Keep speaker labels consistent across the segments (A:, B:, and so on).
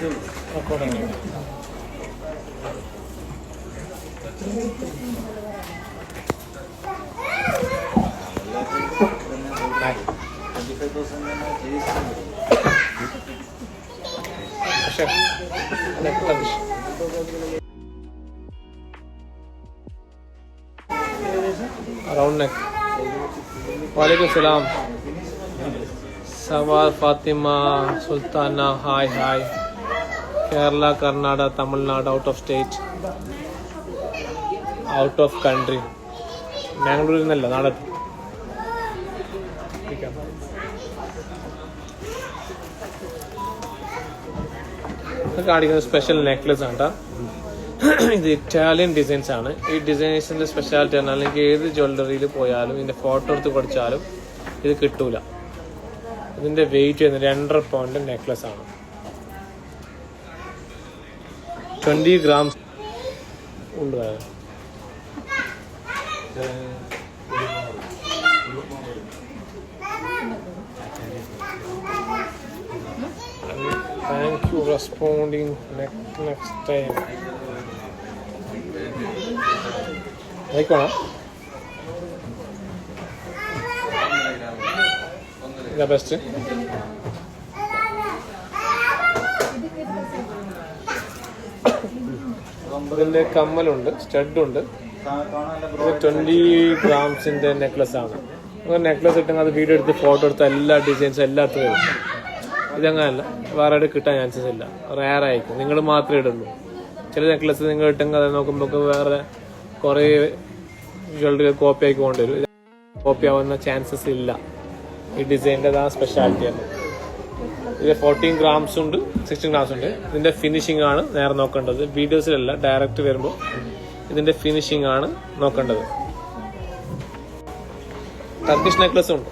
A: Around neck. Walaikum salam. Sawal, Fatima, Sultana, hi. Kerala, Karnataka, Tamil Nadu, out of state, out of country. Mangalore innalla naadu. കാണിക്കുന്ന special necklace ആണ്. ഇത് Italian designs ആണ്. ഈ ഡിസൈൻസിന്റെ speciality ആണ്, അല്ലെങ്കിൽ ഏത് ജ്വല്ലറിയിൽ പോയാലും ഇതിന്റെ ഫോട്ടോ എടുത്ത് പഠിച്ചാലും ഇത് കിട്ടൂല. ഇതിന്റെ വെയിറ്റ് ചെയ്യുന്നത് 2.5 പൗണ്ട് നെക്ലസ് ആണ്. 20 grams ഉണ്ട്. Thank you responding next time. ആയിക്കോണോ? ഇതാ ബെസ്റ്റ്. ഇതിന്റെ കമ്മലുണ്ട്, സ്റ്റഡുണ്ട്. 20 ഗ്രാംസിന്റെ നെക്ലസ് ആണ്. നെക്ലസ് ഇട്ടെങ്കിൽ അത് വീഡിയോ എടുത്ത് ഫോട്ടോ എടുത്ത് എല്ലാ ഡിസൈൻസും എല്ലാത്തും വരും. ഇതങ്ങനല്ല, വേറെ ആയിട്ട് കിട്ടാൻ ചാൻസസ് ഇല്ല, റയർ ആയിരിക്കും. നിങ്ങൾ മാത്രമേ ഇടുള്ളൂ. ചില നെക്ലസ് നിങ്ങൾ ഇട്ടെങ്കിൽ അത് നോക്കുമ്പോൾ വേറെ കുറേ ജ്വല്ലറി കോപ്പി ആക്കി കൊണ്ടുവരും. കോപ്പി ആവുന്ന ചാൻസസ് ഇല്ല. ഈ ഡിസൈൻ്റെ ആ സ്പെഷ്യാലിറ്റിയാണ്. ഇത് 14 grams ഉണ്ട്, 16 grams ഉണ്ട്. ഇതിന്റെ ഫിനിഷിംഗ് ആണ് നേരെ നോക്കേണ്ടത്, വീഡിയോസിലല്ല. ഡയറക്റ്റ് വരുമ്പോൾ ഇതിന്റെ ഫിനിഷിംഗ് ആണ് നോക്കേണ്ടത്. ടർക്കിഷ് നെക്ലസ് ഉണ്ട്.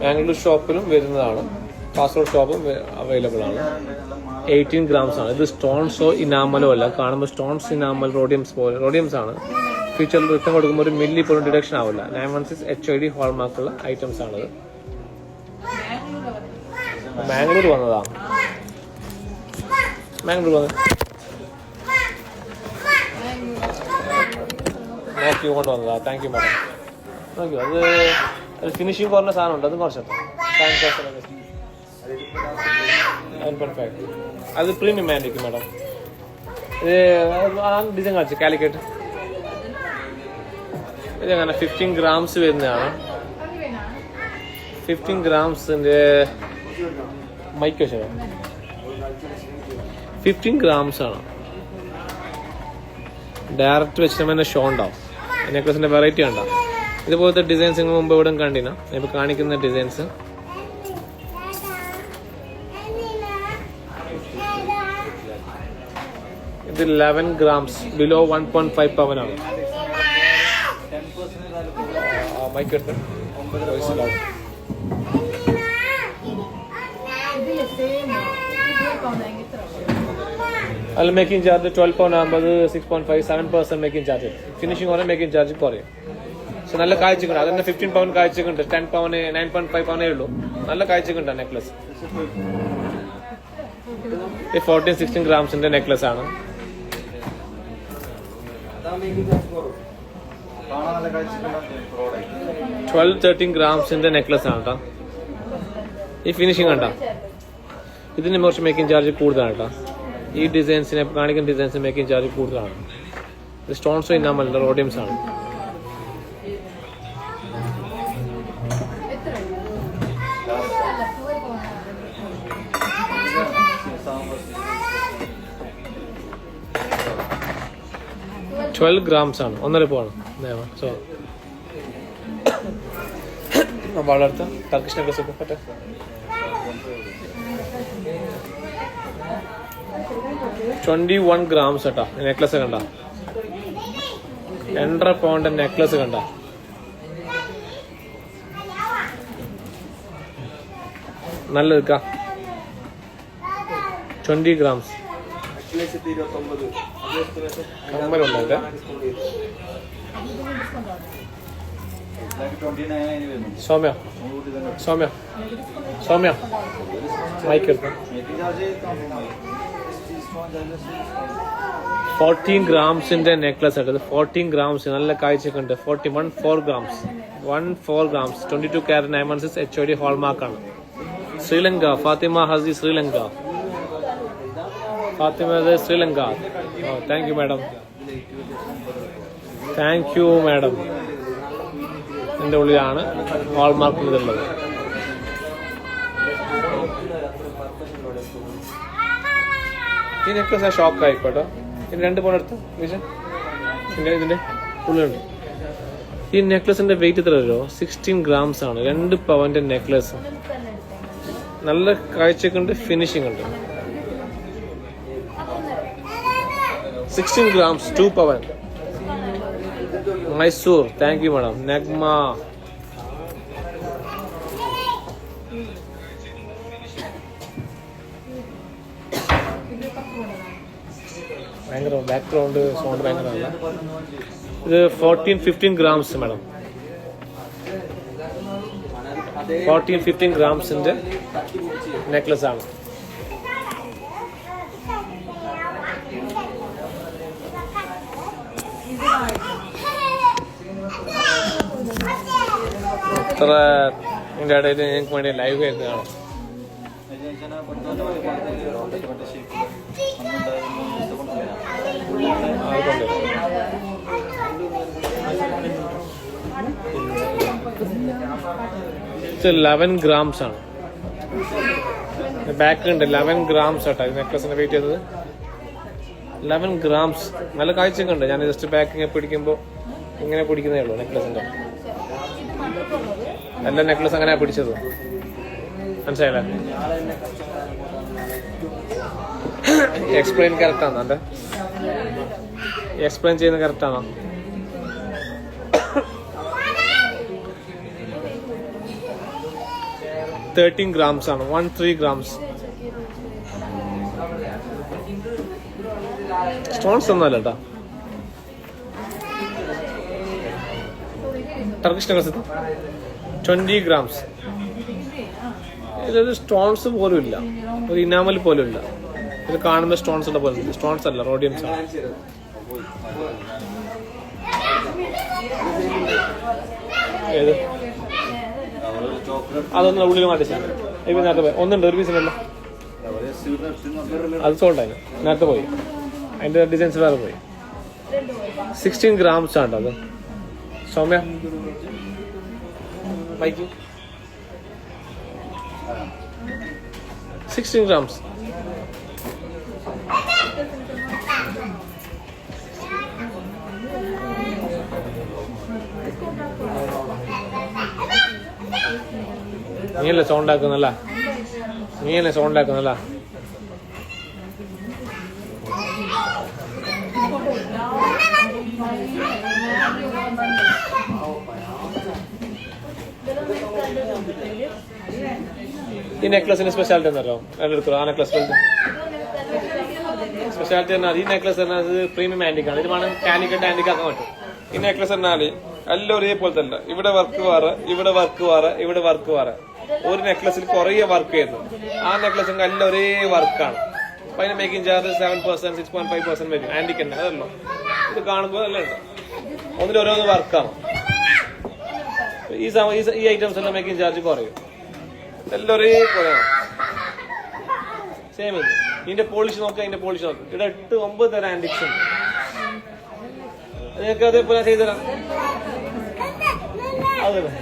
A: ബാംഗ്ലൂർ ഷോപ്പിലും വരുന്നതാണ്, കാസർഗോഡ് ഷോപ്പും അവൈലബിൾ ആണ്. 18 grams ആണ്. ഇത് സ്റ്റോൺസോ ഇനാമലോ അല്ല. കാണുമ്പോൾ സ്റ്റോൺസ്, ഇനാമൽ, റോഡിയംസ് ആണ്. ഫ്യൂച്ചറിൽ റിട്ടേൺ കൊടുക്കുമ്പോൾ ഒരു മില്ലി പോലും ഡിഡക്ഷൻ ആവില്ല. 916 HID ഹോൾമാർക്കുള്ള ഐറ്റംസ് ആണത്. ബാംഗ്ലൂർ വന്നതാ. നോക്കി കൊണ്ട് വന്നതാ. Thank you madam. നോക്കിയോ, അത് ഫിനിഷിംഗ് കുറഞ്ഞ സാധനം ഉണ്ട്, അതും കുറച്ചോ. 9.5. അത് പ്രീമിയം ആയിരിക്കും മാഡം. ഇത് ആ ഡിസൈൻ കാണിച്ചു, കാലിക്കറ്റ്. ഇതങ്ങനെ 15 grams വരുന്നതാണ്. 15 grams-ന്റെ മൈക്ക് വെച്ചോ. 15 grams ആണ്. ഡയറക്റ്റ് വെച്ചിട്ട് തന്നെ ഷോ ഉണ്ടാവും. നെക്ലസിന്റെ വെറൈറ്റി ഉണ്ടാവും. ഇതുപോലത്തെ ഡിസൈൻസ് മുമ്പ് ഇവിടെ കണ്ടിന. ഇപ്പൊ കാണിക്കുന്ന ഡിസൈൻസ് ഇത് 11 grams, ബിലോ 1.5 പവൻ ആണ്. അതിൽ മേക്കിംഗ് ചാർജ് 12 പൗണ്ട് ആകുമ്പോൾ 6.5, 7% മേക്കിംഗ് ചാർജ്. ഫിനിഷിംഗ് കുറേ, മേക്കിംഗ് ചാർജ് കുറയും. പക്ഷെ നല്ല കാഴ്ചക്കുണ്ട്. അതന്നെ 15 പൗണ്ട് കാഴ്ചക്കുണ്ട്. 10 പവന് 9.5 പവനേ ഉള്ളൂ. നല്ല കാഴ്ചക്കുണ്ട് നെക്ലസ്. 14-16 grams-ന്റെ നെക്ലസ് ആണ്. 12-13 grams-ന്റെ നെക്ലസ് ആണ് കേട്ടോ. ഈ ഫിനിഷിംഗ് കണ്ടോ? ഇതിന് കുറച്ച് മേക്കിംഗ് ചാർജ് കൂടുതലാണ് കേട്ടോ. ഈ ഡിസൈൻസിനെ കാണിക്കുന്ന ഡിസൈൻസ് മേക്കിംഗ് ചാർജ് കൂടുതലാണ്. ഇത് സ്റ്റോൺസോ ഇനാമല്ല, റോഡിയംസ് ആണ്. $12 grams ആണ്. 1.5 പൗണ്ട്. സോ വളർത്ത ടർക്കിഷ് നെക്ലസ് ഒക്കെ പറ്റേ. 21 grams കേട്ടോ. നെക്ലസ് കണ്ട 2.5 പൗണ്ട് നെക്ലസ് കണ്ട. നല്ലത് കാ. 20 grams. കമ്മലുണ്ട് ഇവിടെ. സൗമ്യ സൗമ്യ സൗമ്യ മൈക്ക് എടുത്തു. 14 ഗ്രാംസിന്റെ നെക്ലസ് എടുത്തത്. 14 ഗ്രാംസ് നല്ല കാഴ്ചയൊക്കെ ഉണ്ട്. 4 ഗ്രാംസ് 14 ഗ്രാംസ് 22 ക്യാരറ്റ് 916 HOD ഹോൾമാർക്കാണ്. ശ്രീലങ്ക ഫാത്തിമ ഹസി Sri Lanka. Fathima Sri Lanka. Thank you madam. Thank you madam. എൻ്റെ ഉള്ളിലാണ് ഹോൾമാർക്ക് ഇതുള്ളത്. ഈ നെക്ലസ് ഞാൻ ഷോക്ക് ആയിക്കോട്ടോ. ഇനി 2 പവൻ എടുത്തു വിജയ്. ഇതിന്റെ ഉള്ളിലുണ്ട്. ഈ നെക്ലസിന്റെ വെയിറ്റ് എത്ര വരുമോ? 16 ഗ്രാംസ് ആണ്. 2 പവന്റെ നെക്ലസ്. നല്ല കാഴ്ചയൊക്കെ ഉണ്ട്, ഫിനിഷിംഗ് ഉണ്ട്. 16 grams 2 pavan. Mysore. Thank you madam. Nagma. ഭയങ്കര ബാക്ക്ഗ്രൗണ്ട് സൗണ്ട് ഭയങ്കരമല്ല. ഇത് 14-15 ഗ്രാംസ് മാഡം. 14-15 ഗ്രാംസിന്റെ നെക്ലസ് ആണ്. അത്ര ഇതിൻ്റെ ഇടയിൽ ഞങ്ങൾക്ക് വേണ്ടി ലൈവ് ആയിരുന്നതാണ്. ഇത് 11 ഗ്രാംസ് ആണ്. ബാക്ക് ഉണ്ട്. 11 ഗ്രാംസ് ആട്ടോ ഈ നെക്ലസിന്റെ വെയിറ്റ് ചെയ്തത്. 11 ഗ്രാംസ്. നല്ല കാഴ്ചയൊക്കെ ഉണ്ട്. ഞാൻ ജസ്റ്റ് ബാക്കിങ് പിടിക്കുമ്പോൾ ഇങ്ങനെ പിടിക്കുന്നേ ഉള്ളൂ നെക്ലസിന്റെ. നല്ല നെക്ലസ് അങ്ങനെ പിടിച്ചത്. മനസ്സിലായില്ലേ? എക്സ്പ്ലെയിൻ കറക്റ്റ് ആണോ? എന്റെ എക്സ്പ്ലെയിൻ ചെയ്യുന്നത് കറക്റ്റ് ആണോ? $13 ഗ്രാംസ് ആണ്. 13 ഗ്രാംസ്. സ്റ്റോൺസ് ഒന്നുമല്ല കേട്ടോ. Turkish necklace 20 grams. ഇതൊരു സ്റ്റോൺസ് പോലും ഇല്ല, ഒരു ഇനാമൽ പോലും ഇല്ല. ഇത് കാണുമ്പോൾ സ്റ്റോൺസ് ഉള്ള പോലെ. സ്റ്റോൺസ് അല്ല, റോഡിയംസ് ആണ്. ഏത് അതൊന്നും ഉള്ളിൽ മാറ്റിച്ചാൽ ഇപ്പം നേരത്തെ പോയി. ഒന്നുണ്ട്, ഒരു പീസിനല്ല. അത് സോൾഡായി നേരത്തെ പോയി. അതിന്റെ ഡിസൈൻസ് വേറെ പോയി. 16 ഗ്രാംസ് ആണ് അത്. Soumya mic 16 grams. നീയല്ലേ സൗണ്ട് ആക്കുന്നല്ല, നീയല്ലേ സൗണ്ട് ആക്കുന്നല്ല. ഈ നെക്ലസിന്റെ സ്പെഷ്യാലിറ്റി എന്താ എടുത്തോ? ആ നെക്ലസ് സ്പെഷ്യാലിറ്റി എന്നാൽ ഈ നെക്ലസ് പറഞ്ഞാൽ പ്രീമിയം ആന്റിക് ആണ്. ഇത് വേണം കാലിക്കറ്റ് ആന്റിക് ആക്കാൻ പറ്റും. ഈ നെക്ലസ് പറഞ്ഞാൽ എല്ലാം ഒരേപോലത്തെ അല്ല. ഇവിടെ വർക്ക് വേറെ, ഇവിടെ വർക്ക് വേറെ, ഇവിടെ വർക്ക് വേറെ. ഒരു നെക്ലസിൽ കുറേ വർക്ക് ചെയ്യുന്നു. ആ നെക്ലസ് എല്ലാം ഒരേ വർക്കാണ്. അപ്പൊ അതിന് മേക്കിംഗ് ചാർജ് 7%, 6.5% വരും. ആന്റിക് തന്നെ അതല്ലോ. ഇത് കാണുമ്പോൾ അല്ല ഉണ്ട്, ഒന്നിലോരോന്ന് വർക്കാണ്. ഈ ഐറ്റംസ് എല്ലാം മേക്കിംഗ് ചാർജ് കുറയും. എല്ലാം ഒരേപോലെയാണ്, സെയിം. ഇത് ഇതിന്റെ പോളിഷ് നോക്കുക, ഇതിന്റെ പോളിഷ് നോക്കുക. ഇവിടെ 8-9 തരം ആന്റിക്സ് ഉണ്ട്. നിങ്ങൾക്ക് അതേപോലെ ചെയ്തുതരാം. അതല്ലേ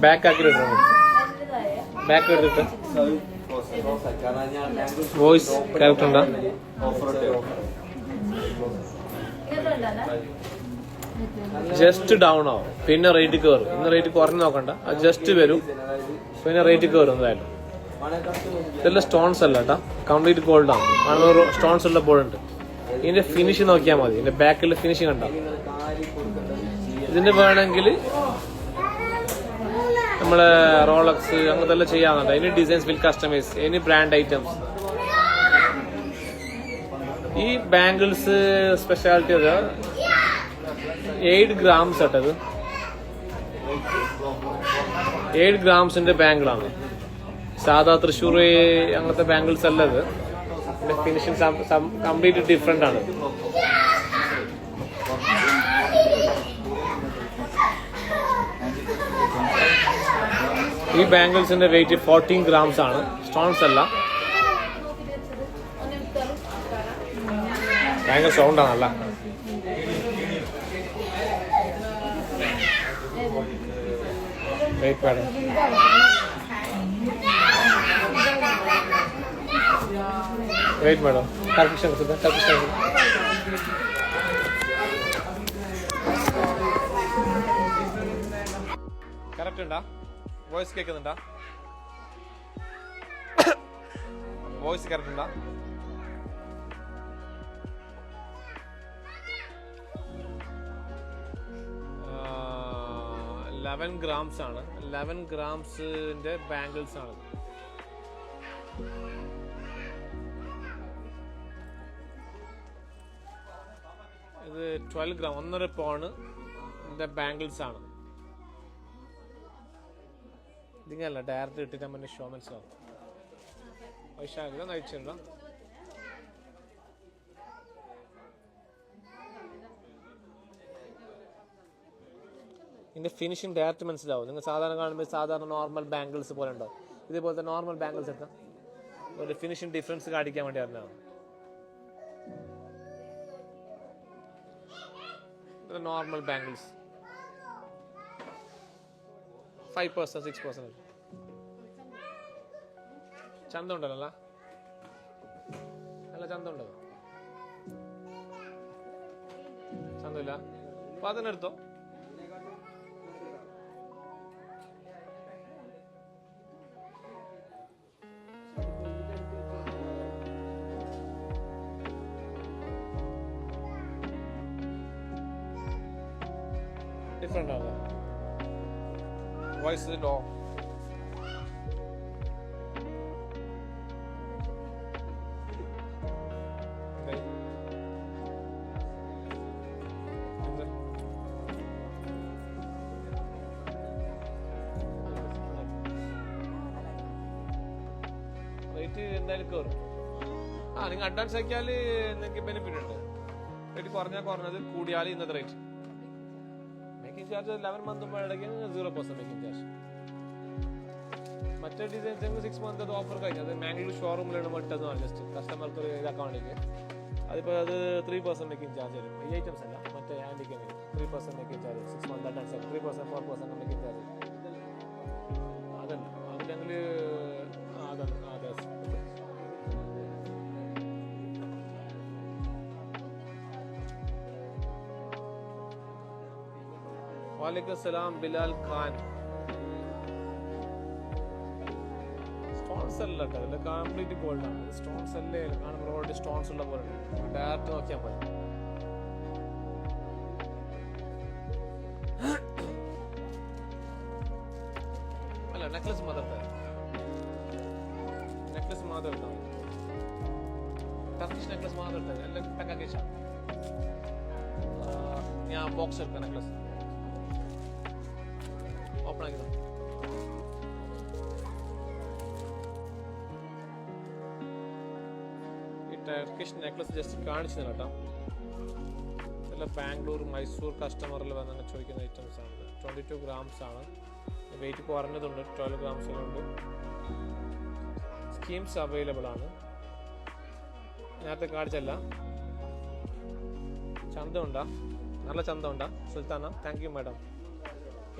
A: ബാക്ക് ആക്കിയിട്ട് ബാക്ക് എടുത്തിട്ട് വോയിസ് കറക്റ്റ് ഉണ്ടോ? ജസ്റ്റ് ഡൗൺ ആവും, പിന്നെ റേറ്റ് കയറും. ഇന്ന് റേറ്റ് കുറഞ്ഞ് നോക്കണ്ട, അത് ജസ്റ്റ് വരും, പിന്നെ റേറ്റ് കയറും എന്തായാലും. ഇതെല്ലാം സ്റ്റോൺസ് അല്ല കേട്ടോ, കംപ്ലീറ്റ് ഗോൾഡ് ആണ്. 400 സ്റ്റോൺസ് ഉള്ള ബോർഡുണ്ട്. ഇതിന്റെ ഫിനിഷ് നോക്കിയാൽ മതി, ഇതിന്റെ ബാക്കിലെ ഫിനിഷിംഗ് കണ്ട. ഇതിന്റെ വേണമെങ്കിൽ നമ്മളെ റോളക്സ് അങ്ങനത്തെ എല്ലാം ചെയ്യാവുന്നുണ്ട്. Any designs will customise, any brand items. ഈ ബാംഗിൾസ് സ്പെഷ്യാലിറ്റി അത് 8 grams ആട്ടത്. 8 grams ബാംഗിളാണ്. സാധാ തൃശ്ശൂർ അങ്ങനത്തെ ബാംഗിൾസ് അല്ല ഇത്. ഫിനിഷിംഗ് കംപ്ലീറ്റ് ഡിഫറെന്റ് ആണ്. ഈ ബാംഗിൾസിന്റെ വെയിറ്റ് 14 grams ആണ്. സ്റ്റോൺസ് അല്ല, ഭയങ്കര സൗണ്ട് ആണല്ല. Weight madam, weight madam, correction correct ഉണ്ടാ? വോയിസ് കേൾക്കുന്നുണ്ടാ? വോയിസ് കറക്റ്റ് ഉണ്ടാ? 11 grams ആണ്. 11 gramsന്റെ ബാംഗിൾസ് ആണ്. ഇത് 12 gram, 1.5 പൗണ്ട് ബാംഗിൾസ് ആണ്. ഇതിങ്ങല്ല ഡയറക്റ്റ് ഇട്ടിട്ട് നമ്മുടെ ഷോ മനസ്സിലാവും. വൈശാഖ നയിച്ചിട്ടുണ്ടോ? ഇതിന്റെ ഫിനിഷിംഗ് ഡയറക്റ്റ് മനസ്സിലാവും. നിങ്ങൾ സാധാരണ കാണുമ്പോൾ സാധാരണ നോർമൽ ബാംഗിൾസ് പോലെ ഉണ്ടാവും. ഇതേപോലത്തെ നോർമൽ ബാംഗിൾസ് എടുത്താൽ ഒരു ഫിനിഷിംഗ് ഡിഫറൻസ് കാണിക്കാൻ വേണ്ടി അറിഞ്ഞാണ്. Normal bangles 5%, 6%. ചന്ത ഉണ്ടല്ലോ, നല്ല ചന്ത ഉണ്ടല്ലോ. ചന്തമില്ല അപ്പൊ അതന്നെ എടുത്തോ. ഡിഫറെന്റ് ആവുക. Voice law. റേറ്റ് എന്തായാലും കയറും. നിങ്ങൾ അഡ്വാൻസ് ആക്കിയാൽ നിങ്ങൾക്ക് ബെനിഫിറ്റ് ഉണ്ട്. റേറ്റ് കുറഞ്ഞത് കൂടിയാൽ ഇന്നത്തെ റേറ്റ്. മേക്കിംഗ് ചാർജ് 11 month ഇടയ്ക്ക് 0% മേക്കിംഗ് ചാർജ്. മറ്റേ ഡിസൈൻസ് 6 month അത് ഓഫർ കഴിഞ്ഞു. അത് മാംഗ്ലൂർ ഷോറൂമിലാണ് മറ്റെന്ന് പറഞ്ഞു, ജസ്റ്റ് കസ്റ്റമർക്ക് ഒരു ഇതാക്കാൻ വേണ്ടിയിട്ട്. അതിപ്പോൾ അത് 3% മേക്കിംഗ് ചാർജ് വരും. ഈ ഐറ്റംസ് അല്ല, മറ്റേ ആൻറ്റിക്ക് 3% making charge. 6 month advance 3%, 4% making charge. അതല്ല അതിലെങ്കിൽ അതെ. वालेकुम सलाम बिलाल खान. സ്റ്റോൺസ് അല്ല കേട്ടോ, ഇതിൽ കംപ്ലീറ്റ് ഗോൾഡ് ആണ്. സ്റ്റോൺസ് അല്ലേ കാണുമ്പോൾ ഓൾറെഡി സ്റ്റോൺസ് ഉള്ള പോലെ ഡയറക്റ്റ് നോക്കിയാൽ മതി. അല്ല നെക്ലസ് മാത്രം എടുത്താൽ മതി. ടർക്കിഷ് നെക്ലസ് മാത്രം എടുത്താൽ എല്ലാം ടക്കാക്കേശ. ഞാൻ ബോക്സ് എടുക്കാം. നെക്ലസ് ഓപ്പൺ ആക്കി ഈ ടർക്കിഷ് നെക്ലസ് ജസ്റ്റ് കാണിച്ചു തന്നെ കേട്ടോ. ഇതെല്ലാം ബാംഗ്ലൂർ മൈസൂർ കസ്റ്റമറിൽ വന്ന് ചോദിക്കുന്ന ഐറ്റംസ് ആണ്. 22 grams ആണ്. വെയിറ്റ് കുറഞ്ഞതുണ്ട്, 12 grams-ലുണ്ട്. സ്കീംസ് അവൈലബിൾ ആണ്. നേരത്തെ കാണിച്ചല്ല. ചന്ത ഉണ്ടാ, നല്ല ചന്ത ഉണ്ടാ സുൽത്താന. Thank you madam.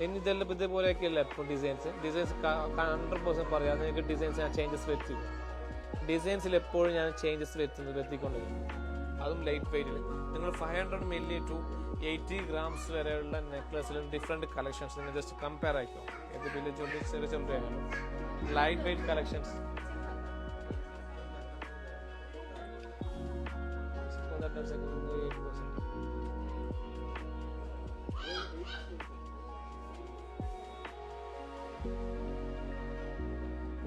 A: ഇനി ഇതെല്ലാം ഇതേപോലെയൊക്കെയല്ല ഇപ്പോൾ ഡിസൈൻസ് 100% പറയാം. നിങ്ങൾക്ക് ഡിസൈൻസ് ഞാൻ ചേഞ്ചസ് വരുത്തില്ല. ഡിസൈൻസിൽ എപ്പോഴും ഞാൻ ചേഞ്ചസ് വരുത്തിക്കൊണ്ടിരിക്കും. അതും ലൈറ്റ് വെയിറ്റിൽ. നിങ്ങൾ 500 മില്ലി ടു 80 grams വരെയുള്ള നെക്ലസിലും ഡിഫറെൻറ്റ് കളക്ഷൻസ് നിങ്ങൾ ജസ്റ്റ് കമ്പയർ ആയിക്കോ. ഇത് വലിയ ചെറിയ ചെറിയ ലൈറ്റ് വെയിറ്റ് കളക്ഷൻസ്.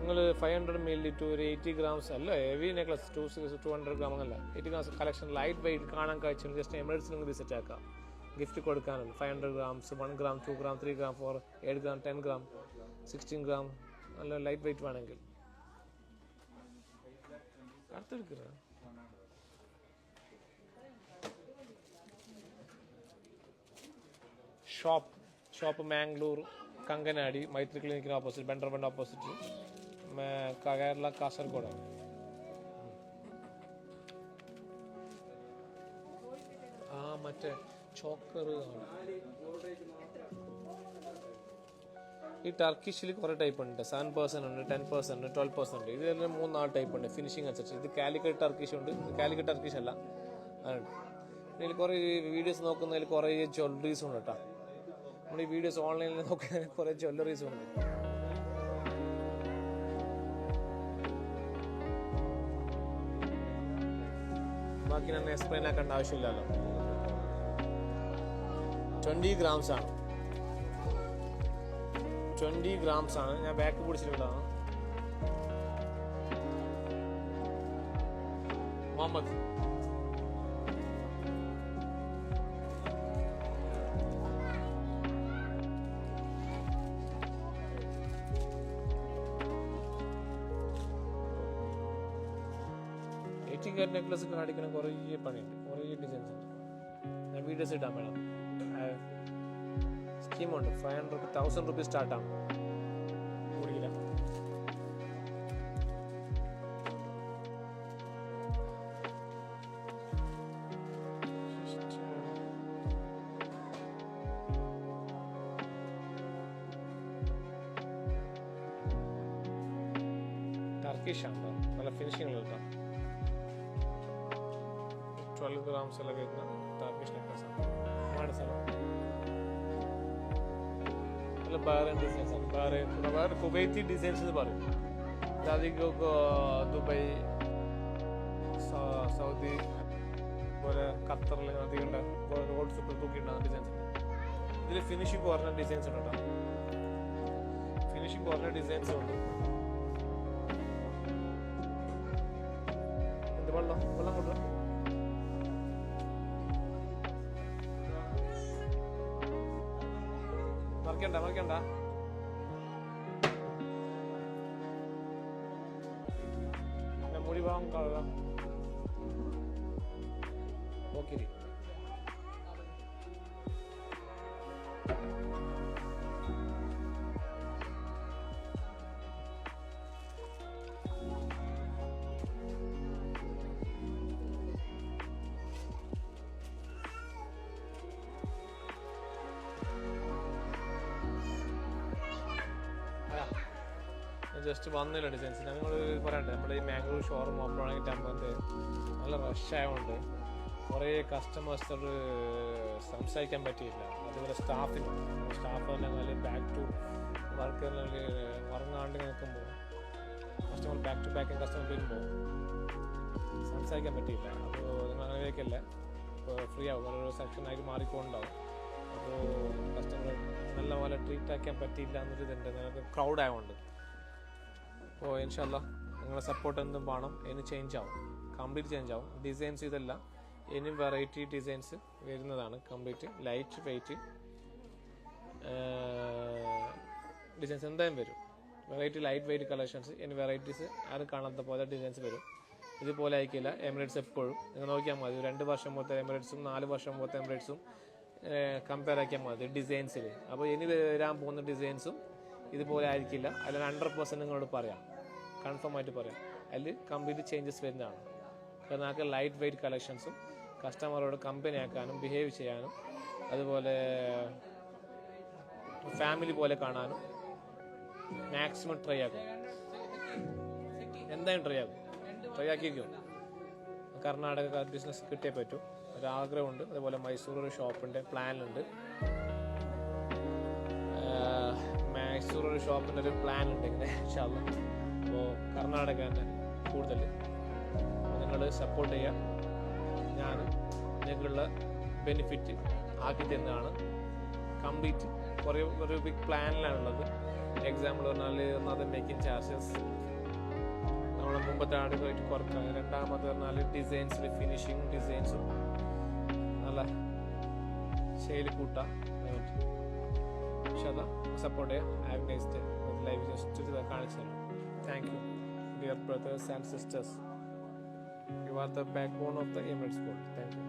A: നിങ്ങൾ 500 മില്ലി ടു ഒരു 80 grams അല്ല, ഹെവി നെക്ലസ് 200 gram അല്ല, 80 grams കളക്ഷൻ ലൈറ്റ് വെയിറ്റ് കാണാൻ കഴിച്ചു ജസ്റ്റ് എമിറേറ്റ്സ് നിങ്ങൾ വിസിറ്റ് ആക്കാം. ഗിഫ്റ്റ് കൊടുക്കാനുണ്ട് 500 grams, 1 gram, 2 gram, 3 gram, 4, 8 gram, 10 gram, 16 gram നല്ല ലൈറ്റ് വെയിറ്റ് വേണമെങ്കിൽ അടുത്തെടുക്കുക. ഷോപ്പ് മാംഗ്ലൂർ, കങ്കനാടി, മൈത്രി ക്ലിനിക്കിന് ഓപ്പോസിറ്റ്, ബെൻഡർബണ്ട് ഓപ്പോസിറ്റ്, കേരള, കാസർഗോഡ്. മറ്റേ ചോക്കർ. ഈ ടർക്കിഷിൽ കുറേ ടൈപ്പ് ഉണ്ട്. 7% ഉണ്ട്, 10% ഉണ്ട്, 12% ഉണ്ട്. ഇതെല്ലാം 3-4 ടൈപ്പ് ഉണ്ട് ഫിനിഷിംഗ് അനുസരിച്ച്. ഇത് കാലിക്കറ്റ് ടർക്കിഷ് ഉണ്ട്. ഇത് കാലിക്കറ്റ് ടർക്കിഷ് അല്ല, അതുണ്ട്. ഇതിൽ കുറേ വീഡിയോസ് നോക്കുന്നതിൽ കുറേ ജ്വല്ലറീസ് ഉണ്ട് കേട്ടോ. നമ്മൾ ഈ വീഡിയോസ് ഓൺലൈനിൽ നോക്കുന്നതിൽ കുറേ ജ്വല്ലറീസ് ഉണ്ട്. ബാക്കി ഞാൻ എക്സ്പ്ലെയിൻ ആക്കേണ്ട ആവശ്യമില്ലല്ലോ. 20 grams ആണ്. 20 grams ആണ്. ഞാൻ ബാക്ക് പിടിച്ചിട്ടുള്ളതാണ്. മുഹമ്മദ് നെക്ലസ് കാണിക്കണം. കുറേ പണിയുണ്ട്, കുറേ ഡിസൈൻസ് ഉണ്ട്. ഞാൻ വീഡിയോസ് ഇടാൻ വേണം. സ്കീമുണ്ട്. 1000 rupees സ്റ്റാർട്ടാണ്. കൂടിയില്ല. ടർക്കിഷ് ആണ്, നല്ല ഫിനിഷിംഗ് ഉള്ള 12 grams എല്ലാം വരുന്ന ടർക്കിഷ് നെക്ലസ് ആണ്. നല്ല വേറെ ഡിസൈൻസ് ആണ്. വേറെ കുവൈറ്റി ഡിസൈൻസ് എന്ന് പറയും. അധികം ദുബായ്, സൗദി പോലെ ഖത്തറിൽ അധികം റോഡ് സൂപ്പർ തൂക്കിയിട്ടുണ്ടാകുന്ന ഡിസൈൻസ് ഉണ്ട്. ഇതിൽ ഫിനിഷിംഗ് കുറഞ്ഞ ഡിസൈൻസ് ഉണ്ട് കേട്ടോ. ഫിനിഷിംഗ് കുറഞ്ഞ ഡിസൈൻസും ഉണ്ട്. എന്ത് വെള്ളം കൊണ്ടുവരാം. മറിക്കണ്ട. മുടി ഭാഗം കളയാം. ഓക്കെ. ജസ്റ്റ് വന്നില്ല ഡിസൈൻസ്. ഞങ്ങൾ പറയണ്ടേ, നമ്മുടെ ഈ മാംഗ്ലൂർ ഷോറൂം ഓപ്പൺ ആണെങ്കിൽ ടൈമിൽ നല്ല റഷ് ആയതുകൊണ്ട് കുറേ കസ്റ്റമേഴ്സോട് സംസാരിക്കാൻ പറ്റിയില്ല. അതുപോലെ സ്റ്റാഫ് അല്ലെങ്കിൽ ബാക്ക് ടു വർക്ക് ഉറങ്ങാണ്ട് നിൽക്കുമ്പോൾ customer back to back customer വരുമ്പോൾ സംസാരിക്കാൻ പറ്റിയില്ല. അപ്പോൾ നിങ്ങൾ അങ്ങനെയൊക്കെയല്ല, ഇപ്പോൾ ഫ്രീ ആവും, ഓരോ സെക്ഷനായിട്ട് മാറിക്കൊണ്ടാവും. അപ്പോൾ കസ്റ്റമർ നല്ല പോലെ ട്രീറ്റ് ആക്കാൻ പറ്റിയില്ല എന്നൊരു ഇതുണ്ട്, ഞങ്ങൾക്ക് ക്രൗഡ് ആയതുകൊണ്ട്. അപ്പോൾ ഇൻഷാല്ലാ നിങ്ങളുടെ സപ്പോർട്ട് എന്തും വേണം. ഇനി ചേഞ്ച് ആവും, കംപ്ലീറ്റ് ചേഞ്ച് ആവും. ഡിസൈൻസ് ഇതല്ല, ഇനി വെറൈറ്റി ഡിസൈൻസ് വരുന്നതാണ്. കംപ്ലീറ്റ് ലൈറ്റ് വെയിറ്റ് ഡിസൈൻസ് എന്തായാലും വരും. വെറൈറ്റി ലൈറ്റ് വെയിറ്റ് കളക്ഷൻസ്, ഇനി വെറൈറ്റീസ് ആരും കാണാത്ത പോലെ ഡിസൈൻസ് വരും. ഇതുപോലെ ആയിരിക്കില്ല എമിറേറ്റ്സ് എപ്പോഴും. നിങ്ങൾ നോക്കിയാൽ മതി, 2 വർഷം പോലത്തെ എമിറേറ്റ്സും 4 വർഷം പോലത്തെ എമിറേറ്റ്സും കമ്പയർ ആക്കിയാൽ മതി ഡിസൈൻസിൽ. അപ്പോൾ ഇനി വരാൻ പോകുന്ന ഡിസൈൻസും ഇതുപോലെ ആയിരിക്കില്ല. അതിൽ 100% നിങ്ങളോട് പറയാം, കൺഫേം ആയിട്ട് പറയാം. അതിൽ കംപ്ലീറ്റ് ചേഞ്ചസ് വരുന്നതാണ്. കാരണം നമുക്ക് ലൈറ്റ് വെയിറ്റ് കളക്ഷൻസും കസ്റ്റമറോട് കമ്പനി ആക്കാനും ബിഹേവ് ചെയ്യാനും അതുപോലെ ഫാമിലി പോലെ കാണാനും മാക്സിമം ട്രൈ ആക്കും. എന്തായാലും ട്രൈ ആക്കിയിരിക്കും. കർണാടക ബിസിനസ് കിട്ടിയേ പറ്റൂ, ഒരാഗ്രഹമുണ്ട്. അതുപോലെ മൈസൂർ ഒരു ഷോപ്പിൻ്റെ പ്ലാനുണ്ട്. മൈസൂർ ഒരു ഷോപ്പിൻ്റെ ഒരു പ്ലാൻ ഉണ്ട് ഇങ്ങനെ ഇൻഷാ അല്ലാഹ്. അപ്പോൾ കർണാടക തന്നെ കൂടുതൽ നിങ്ങൾ സപ്പോർട്ട് ചെയ്യുക. ഞാൻ നിങ്ങൾക്കുള്ള ബെനിഫിറ്റ് ആക്കി തരുന്നതാണ്. കംപ്ലീറ്റ് ഒരു ബിഗ് പ്ലാനിലാണുള്ളത്. എക്സാമ്പിൾ പറഞ്ഞാൽ ഒന്നാമത് മേക്കിംഗ് ചാർജസ് നമ്മളെ മുമ്പത്തെ ആടുകളായിട്ട് കുറക്കാം. രണ്ടാമത് പറഞ്ഞാൽ ഡിസൈൻസിൽ ഫിനിഷിങ് ഡിസൈൻസും നല്ല ശൈലി കൂട്ടാം. പക്ഷെ അതാ സപ്പോർട്ട് ചെയ്യാം. Have nice day. Live just കാണിച്ചു തരാം. Thank you dear brothers and sisters. You are the backbone of the Emirates school. Thank U.